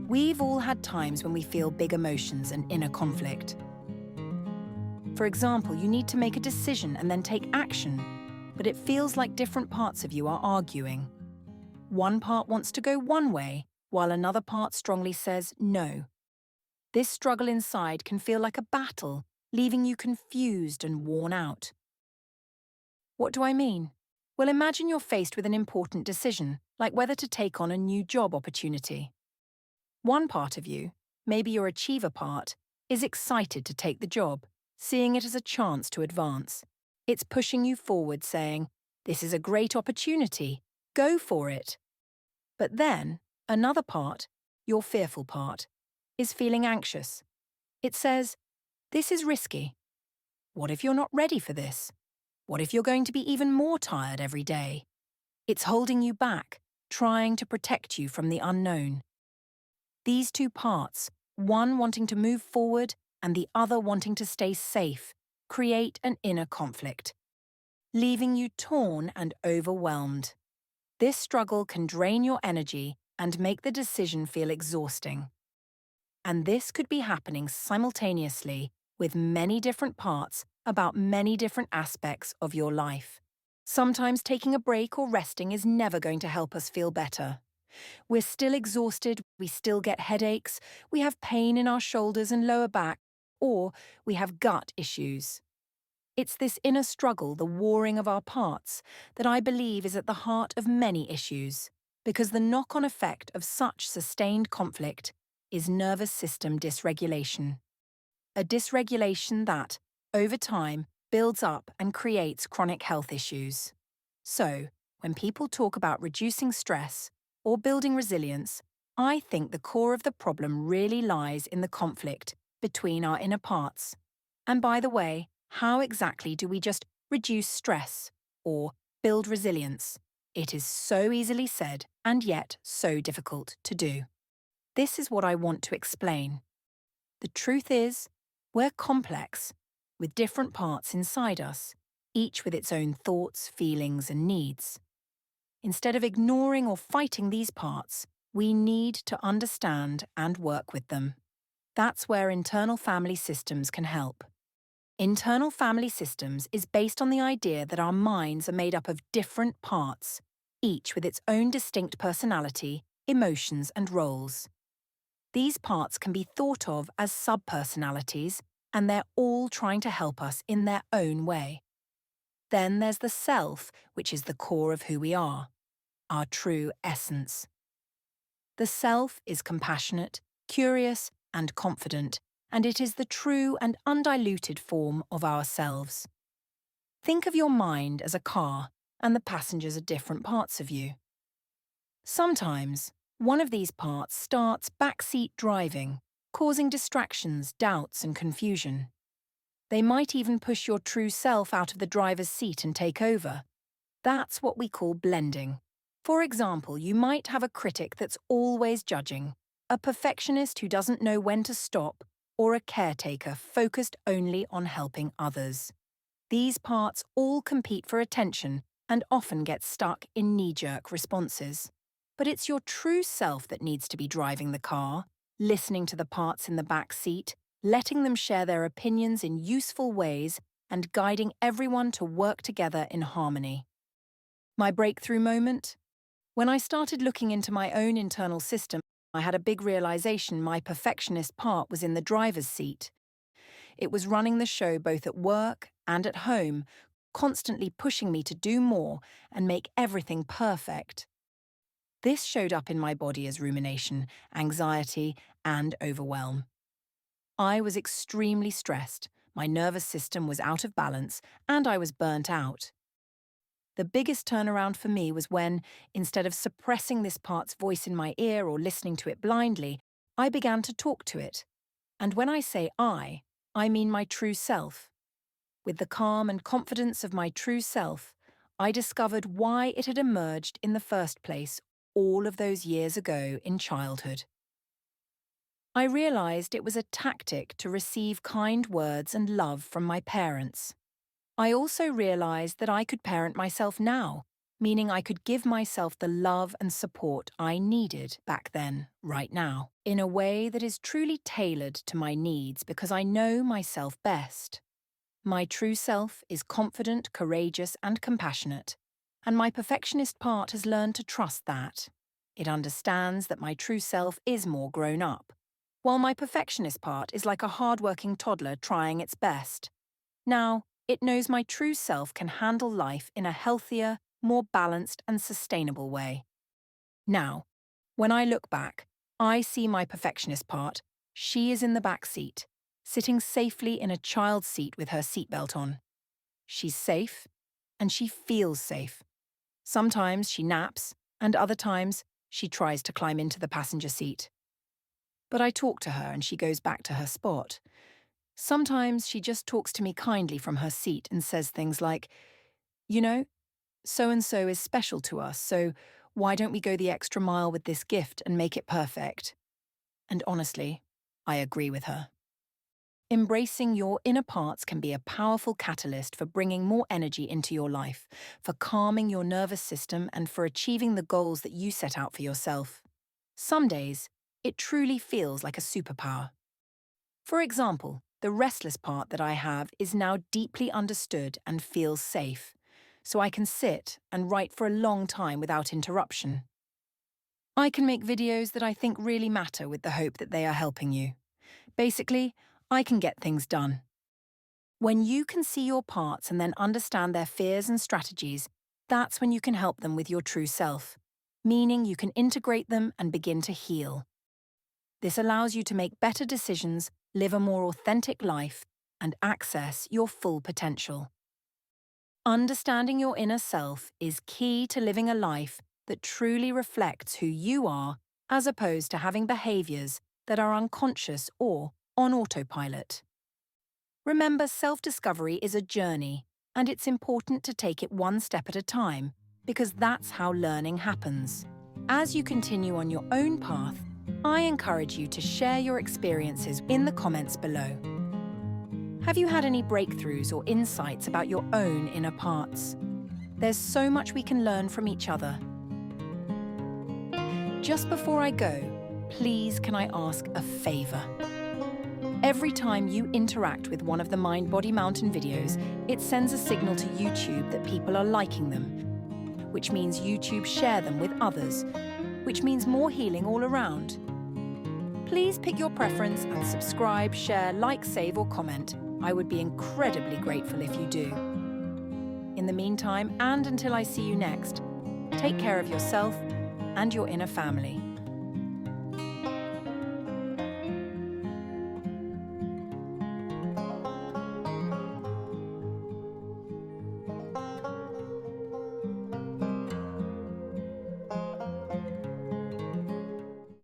We've all had times when we feel big emotions and inner conflict. For example, you need to make a decision and then take action, but it feels like different parts of you are arguing. One part wants to go one way, while another part strongly says no. This struggle inside can feel like a battle, leaving you confused and worn out. What do I mean? Well, imagine you're faced with an important decision, like whether to take on a new job opportunity. One part of you, maybe your achiever part, is excited to take the job, seeing it as a chance to advance. It's pushing you forward, saying, "This is a great opportunity, go for it." But then, another part, your fearful part, is feeling anxious. It says, "This is risky. What if you're not ready for this? What if you're going to be even more tired every day?" It's holding you back, trying to protect you from the unknown. These two parts, one wanting to move forward and the other wanting to stay safe, create an inner conflict, leaving you torn and overwhelmed. This struggle can drain your energy and make the decision feel exhausting. And this could be happening simultaneously with many different parts about many different aspects of your life. Sometimes taking a break or resting is never going to help us feel better. We're still exhausted, we still get headaches, we have pain in our shoulders and lower back, or we have gut issues. It's this inner struggle, the warring of our parts, that I believe is at the heart of many issues, because the knock-on effect of such sustained conflict is nervous system dysregulation. A dysregulation that, over time, builds up and creates chronic health issues. So, when people talk about reducing stress or building resilience, I think the core of the problem really lies in the conflict between our inner parts. And by the way, how exactly do we just reduce stress or build resilience? It is so easily said and yet so difficult to do. This is what I want to explain. The truth is, we're complex, with different parts inside us, each with its own thoughts, feelings, and needs. Instead of ignoring or fighting these parts, we need to understand and work with them. That's where internal family systems can help. Internal family systems is based on the idea that our minds are made up of different parts, each with its own distinct personality, emotions, and roles. These parts can be thought of as subpersonalities, and they're all trying to help us in their own way. Then there's the self, which is the core of who we are, our true essence. The self is compassionate, curious, and confident, and it is the true and undiluted form of ourselves. Think of your mind as a car, and the passengers are different parts of you. Sometimes, one of these parts starts backseat driving, causing distractions, doubts, and confusion. They might even push your true self out of the driver's seat and take over. That's what we call blending. For example, you might have a critic that's always judging, a perfectionist who doesn't know when to stop, or a caretaker focused only on helping others. These parts all compete for attention and often get stuck in knee-jerk responses. But it's your true self that needs to be driving the car, listening to the parts in the back seat, letting them share their opinions in useful ways, and guiding everyone to work together in harmony. My breakthrough moment? When I started looking into my own internal system, I had a big realization my perfectionist part was in the driver's seat. It was running the show both at work and at home, constantly pushing me to do more and make everything perfect. This showed up in my body as rumination, anxiety, and overwhelm. I was extremely stressed, my nervous system was out of balance, and I was burnt out. The biggest turnaround for me was when, instead of suppressing this part's voice in my ear or listening to it blindly, I began to talk to it. And when I say I mean my true self. With the calm and confidence of my true self, I discovered why it had emerged in the first place all of those years ago in childhood. I realized it was a tactic to receive kind words and love from my parents. I also realized that I could parent myself now, meaning I could give myself the love and support I needed back then, right now, in a way that is truly tailored to my needs because I know myself best. My true self is confident, courageous, and compassionate, and my perfectionist part has learned to trust that. It understands that my true self is more grown up, while my perfectionist part is like a hard-working toddler trying its best. Now, it knows my true self can handle life in a healthier, more balanced and sustainable way. Now, when I look back, I see my perfectionist part. She is in the back seat, sitting safely in a child's seat with her seatbelt on. She's safe, and she feels safe. Sometimes she naps, and other times she tries to climb into the passenger seat. But I talk to her and she goes back to her spot. Sometimes she just talks to me kindly from her seat and says things like, "You know, so-and-so is special to us, so why don't we go the extra mile with this gift and make it perfect?" And honestly, I agree with her. Embracing your inner parts can be a powerful catalyst for bringing more energy into your life, for calming your nervous system, and for achieving the goals that you set out for yourself. Some days, it truly feels like a superpower. For example, the restless part that I have is now deeply understood and feels safe, so I can sit and write for a long time without interruption. I can make videos that I think really matter with the hope that they are helping you. Basically, I can get things done. When you can see your parts and then understand their fears and strategies, that's when you can help them with your true self, meaning you can integrate them and begin to heal. This allows you to make better decisions, live a more authentic life, and access your full potential. Understanding your inner self is key to living a life that truly reflects who you are, as opposed to having behaviors that are unconscious or on autopilot. Remember, self-discovery is a journey, and it's important to take it one step at a time, because that's how learning happens. As you continue on your own path, I encourage you to share your experiences in the comments below. Have you had any breakthroughs or insights about your own inner parts? There's so much we can learn from each other. Just before I go, please can I ask a favor? Every time you interact with one of the Mind Body Mountain videos, it sends a signal to YouTube that people are liking them, which means YouTube share them with others, which means more healing all around. Please pick your preference and subscribe, share, like, save or comment. I would be incredibly grateful if you do. In the meantime, and until I see you next, take care of yourself and your inner family.